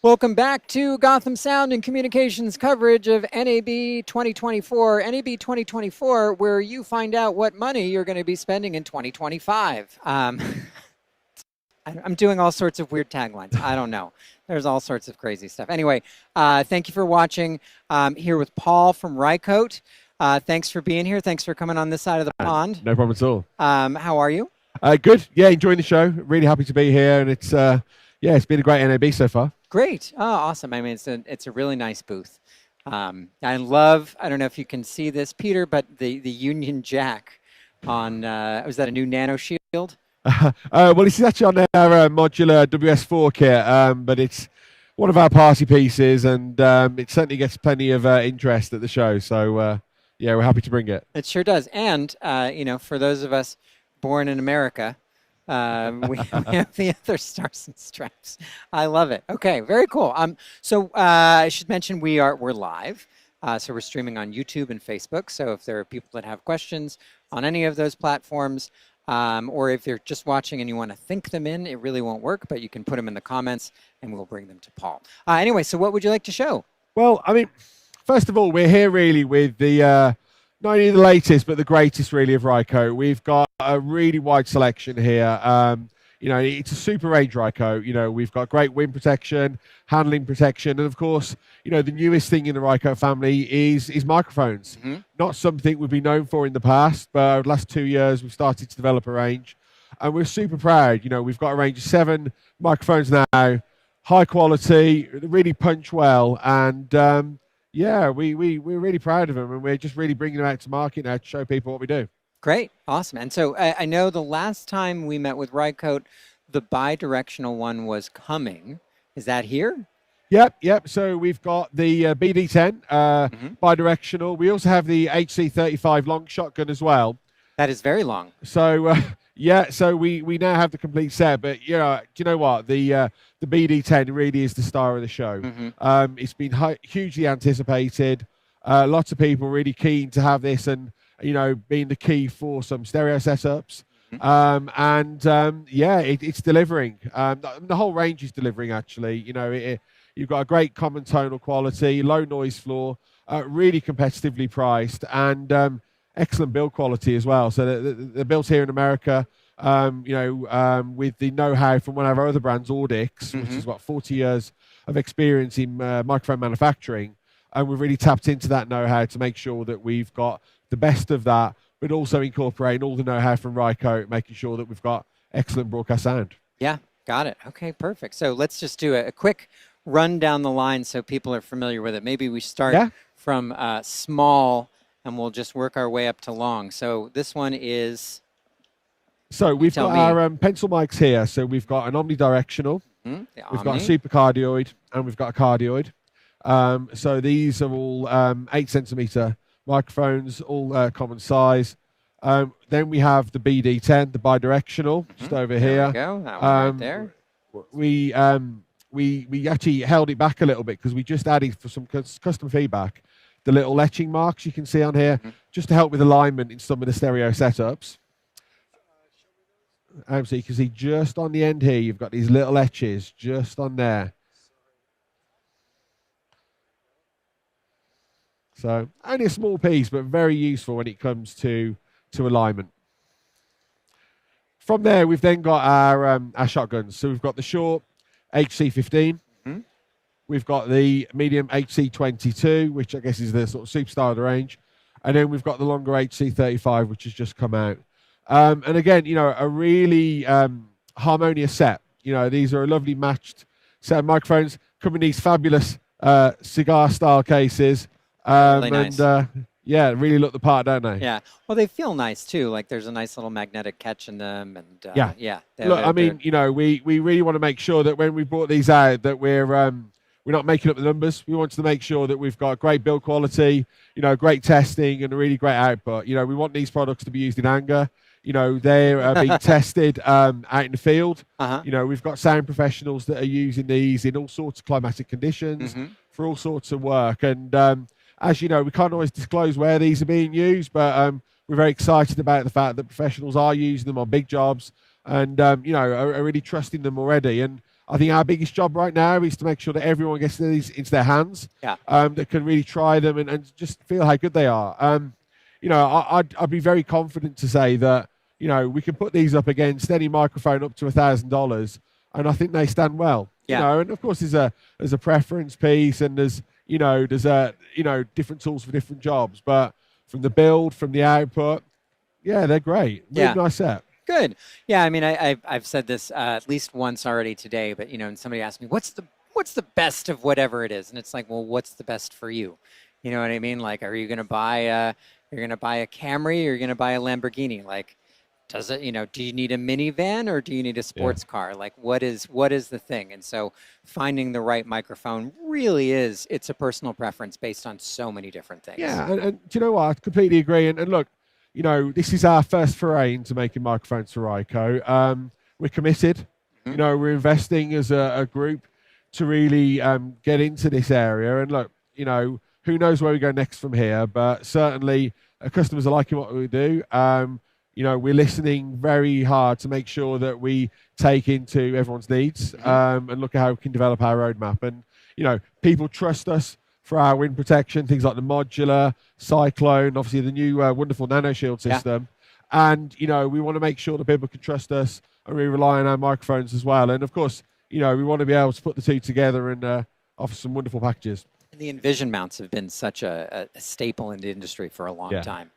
Welcome back to Gotham Sound and Communications coverage of NAB 2024. NAB 2024, where you find out what money you're going to be spending in 2025. I'm doing all sorts of weird taglines. I don't know. There's all sorts of crazy stuff. Anyway, thank you for watching. Here with Paul from Rycote. Thanks for being here. Thanks for coming on this side of the pond. No problem at all. How are you? Good. Yeah, enjoying the show. Really happy to be here, and it's it's been a great NAB so far. Great. Oh, awesome. I mean, it's a really nice booth. I love, I don't know if you can see this, Peter, but the Union Jack on, was that a new Nano Shield? Well, this is actually on our modular WS4 kit, but it's one of our party pieces, and it certainly gets plenty of interest at the show. So, yeah, we're happy to bring it. It sure does. And, for those of us born in America, we have the other stars and stripes. I love it. Okay, very cool. So I should mention we're live. So we're streaming on YouTube and Facebook. So if there are people that have questions on any of those platforms, or if you're just watching and you want to think them in, it really won't work, but you can put them in the comments and we'll bring them to Paul. Anyway, so what would you like to show? Well, I mean, first of all, we're here really with the not only the latest, but the greatest really of Rycote. We've got a really wide selection here. It's a super range Rycote. We've got great wind protection, handling protection, and of course, the newest thing in the Rycote family is microphones. Mm-hmm. Not something we've been known for in the past, but over the last 2 years, we've started to develop a range, and we're super proud. We've got a range of 7 microphones now, high quality, really punch well, and we're really proud of them, and we're just really bringing them out to market now to show people what we do. Great. Awesome. And so I know the last time we met with Rycote, the bidirectional one was coming. Is that here? Yep. So we've got the BD10 bidirectional. We also have the HC35 long shotgun as well. That is very long. So, so we now have the complete set. But, do you know what? The BD10 really is the star of the show. Mm-hmm. It's been hugely anticipated. Lots of people really keen to have this and, being the key for some stereo setups. Mm-hmm. It's delivering. The whole range is delivering, actually. You've got a great common tonal quality, low noise floor, really competitively priced, and excellent build quality as well. So they're built here in America, with the know-how from one of our other brands, Audix, mm-hmm. which is 40 years of experience in microphone manufacturing. And we've really tapped into that know-how to make sure that we've got the best of that, but also incorporating all the know-how from Rycote, making sure that we've got excellent broadcast sound. Yeah, got it. Okay, perfect. So let's just do a quick run down the line so people are familiar with it. Maybe we start from small and we'll just work our way up to long. So this one is... So we've got our pencil mics here. So we've got an omnidirectional, we've got a supercardioid, and we've got a cardioid. So these are all 8 centimeter microphones, all common size. Then we have the BD10, the bidirectional, just over here. There we go. That one right there. We actually held it back a little bit because we just added, for some custom feedback, the little etching marks you can see on here, just to help with alignment in some of the stereo setups. So you can see just on the end here, you've got these little etches just on there. So only a small piece, but very useful when it comes to alignment. From there, we've then got our shotguns. So we've got the short HC15. Mm-hmm. We've got the medium HC22, which I guess is the sort of superstar of the range. And then we've got the longer HC35, which has just come out. And again, a really harmonious set. These are a lovely matched set of microphones. Come in these fabulous cigar-style cases. Really nice. And really look the part, don't they? Yeah. Well, they feel nice too. Like there's a nice little magnetic catch in them, and Look, we really want to make sure that when we brought these out, that we're not making up the numbers. We wanted to make sure that we've got great build quality, great testing, and a really great output. We want these products to be used in anger. They're being tested out in the field. Uh-huh. We've got sound professionals that are using these in all sorts of climatic conditions for all sorts of work. And as you know, we can't always disclose where these are being used, but we're very excited about the fact that professionals are using them on big jobs and, are really trusting them already. And I think our biggest job right now is to make sure that everyone gets these into their hands, that can really try them and just feel how good they are. I'd be very confident to say that, we can put these up against any microphone up to $1,000, and I think they stand well. And of course there's a preference piece, and there's different tools for different jobs, but from the build, from the output, they're great. Really nice set. Good. Yeah, I mean, I've said this at least once already today, but and somebody asked me, what's the best of whatever it is? And it's like, well, what's the best for you? You know what I mean? Like, are you going to buy a Camry, or you're going to buy a Lamborghini? Like, does it, do you need a minivan, or do you need a sports car? Like, what is the thing? And so finding the right microphone really it's a personal preference based on so many different things. Yeah. And do you know what? I completely agree. And look, this is our first foray into making microphones for Rycote. We're committed. We're investing as a group to really get into this area. And look, who knows where we go next from here, but certainly customers are liking what we do. We're listening very hard to make sure that we take into everyone's needs and look at how we can develop our roadmap. And, people trust us for our wind protection, things like the modular, Cyclone, obviously the new wonderful Nano Shield system. And, we want to make sure that people can trust us, and we rely on our microphones as well. And, of course, we want to be able to put the two together and offer some wonderful packages. The Envision mounts have been such a staple in the industry for a long time.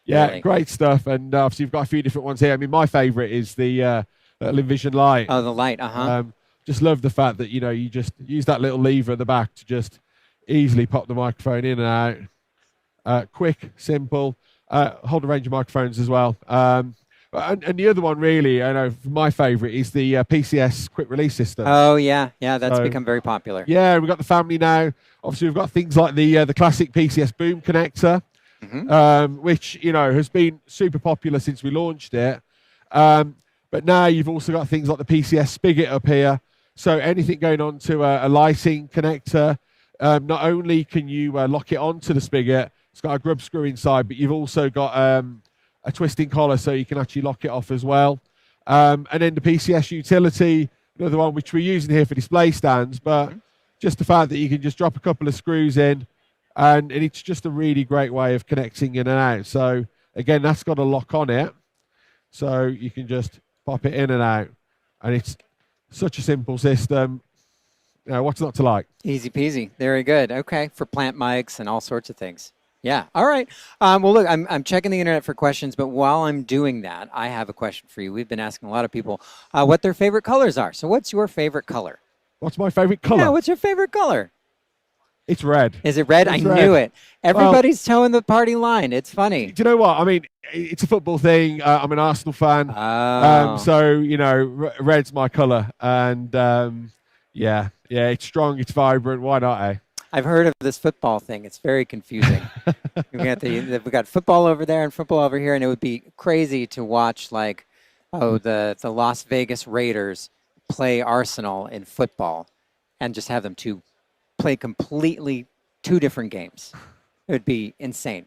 Yeah, really. Great stuff. And obviously you've got a few different ones here. I mean, my favourite is the little Envision light. Oh, the light, just love the fact that, you just use that little lever at the back to just easily pop the microphone in and out. Quick, simple, hold a range of microphones as well. And the other one really, I know my favourite is the PCS quick release system. Oh, yeah, that's become very popular. Yeah, we've got the family now. Obviously, we've got things like the classic PCS boom connector, which, has been super popular since we launched it. But now you've also got things like the PCS spigot up here. So anything going on to a lighting connector, not only can you lock it onto the spigot, it's got a grub screw inside, but you've also got a twisting collar so you can actually lock it off as well. And then the PCS utility, another one which we're using here for display stands, but just the fact that you can just drop a couple of screws in, and it's just a really great way of connecting in and out. So again, that's got a lock on it, so you can just pop it in and out, and it's such a simple system. What's not to like? Easy peasy. Very good. Okay, for plant mics and all sorts of things. Yeah. All right. Well, look, I'm checking the internet for questions, but while I'm doing that, I have a question for you. We've been asking a lot of people what their favorite colors are. So what's your favorite color? What's my favorite color? Yeah, what's your favorite color? It's red. Is it red? I knew it. Everybody's towing the party line. It's funny. Do you know what? I mean, it's a football thing. I'm an Arsenal fan. So, red's my color. And it's strong, it's vibrant. Why not, eh? I've heard of this football thing. It's very confusing. We've got football over there and football over here, and it would be crazy to watch, like, the Las Vegas Raiders play Arsenal in football and just have them play completely two different games. It would be insane.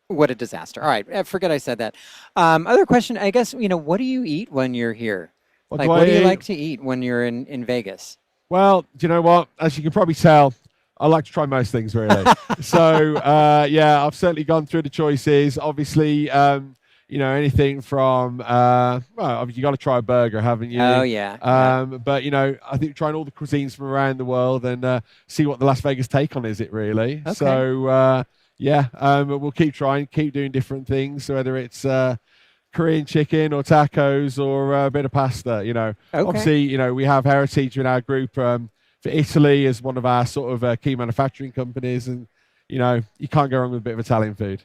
What a disaster. All right, forget I said that. Other question, I guess, what do you eat when you're here? What do you like to eat when you're in Vegas? Well, do you know what? As you can probably tell, I like to try most things, really. So, I've certainly gone through the choices. Obviously, anything from, you got to try a burger, haven't you? Oh, yeah. But, I think trying all the cuisines from around the world and see what the Las Vegas take on is it, really. Okay. So, we'll keep trying, keep doing different things, whether it's Korean chicken or tacos or a bit of pasta, Okay. Obviously, we have heritage in our group for Italy as one of our sort of key manufacturing companies, and you can't go wrong with a bit of Italian food.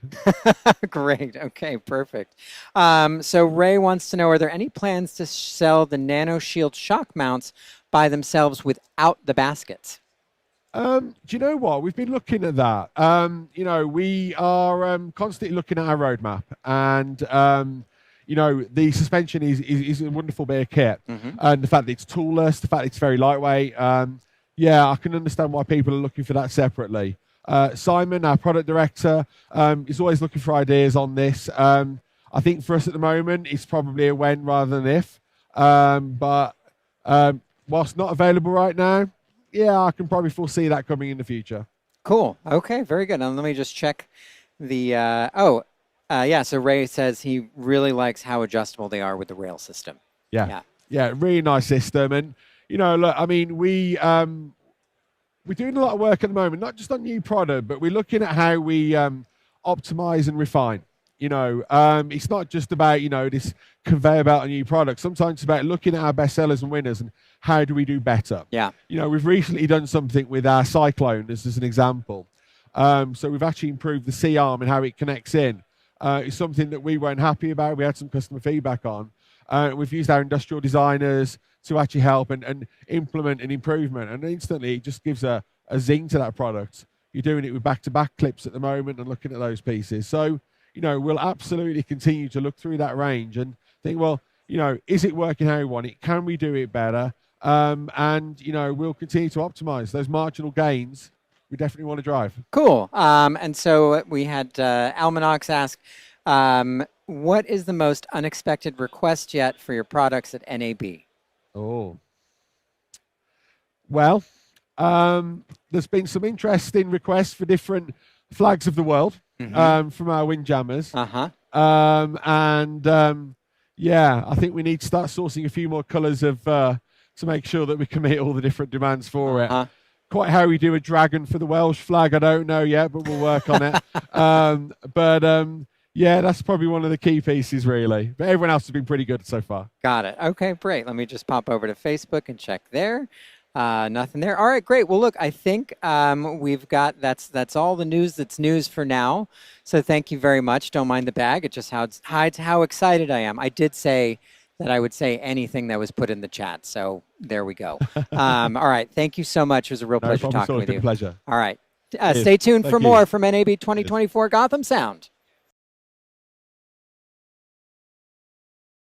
Great. Okay, perfect. So Ray wants to know, are there any plans to sell the Nano Shield shock mounts by themselves without the baskets? Do you know what? We've been looking at that. We are constantly looking at our roadmap, and the suspension is a wonderful bit of kit, and the fact that it's toolless, the fact that it's very lightweight. I can understand why people are looking for that separately. Simon, our product director, is always looking for ideas on this. I think for us at the moment, it's probably a when rather than if. Whilst not available right now, yeah, I can probably foresee that coming in the future. Cool. Okay, very good. Now let me just check the, yeah, so Ray says he really likes how adjustable they are with the rail system. Yeah. Yeah, really nice system. And, look, I mean, we're doing a lot of work at the moment, not just on new product, but we're looking at how we optimize and refine. It's not just about, this conveyor belt of new products. Sometimes it's about looking at our best sellers and winners and how do we do better. Yeah. We've recently done something with our Cyclone as an example. So we've actually improved the C-arm and how it connects in. It's something that we weren't happy about. We had some customer feedback on. We've used our industrial designers to actually help and implement an improvement. And instantly it just gives a zing to that product. You're doing it with back-to-back clips at the moment and looking at those pieces. So, we'll absolutely continue to look through that range and think, well, is it working how we want it? Can we do it better? And, we'll continue to optimize those marginal gains. We definitely want to drive. Cool. And so we had Almanax ask, what is the most unexpected request yet for your products at NAB? Oh. Well, there's been some interesting requests for different flags of the world from our windjammers. Yeah, I think we need to start sourcing a few more colours to make sure that we can meet all the different demands for it. Quite how we do a dragon for the Welsh flag, I don't know yet, but we'll work on it. Yeah, that's probably one of the key pieces, really. But everyone else has been pretty good so far. Got it. Okay, great. Let me just pop over to Facebook and check there. Nothing there. All right, great. Well, look, I think we've got that's all the news that's news for now. So thank you very much. Don't mind the bag. It just hides how excited I am. I did say that I would say anything that was put in the chat. So there we go. All right. Thank you so much. It was a real pleasure talking with you. Pleasure. All right. Stay tuned for more from NAB 2024 Gotham Sound.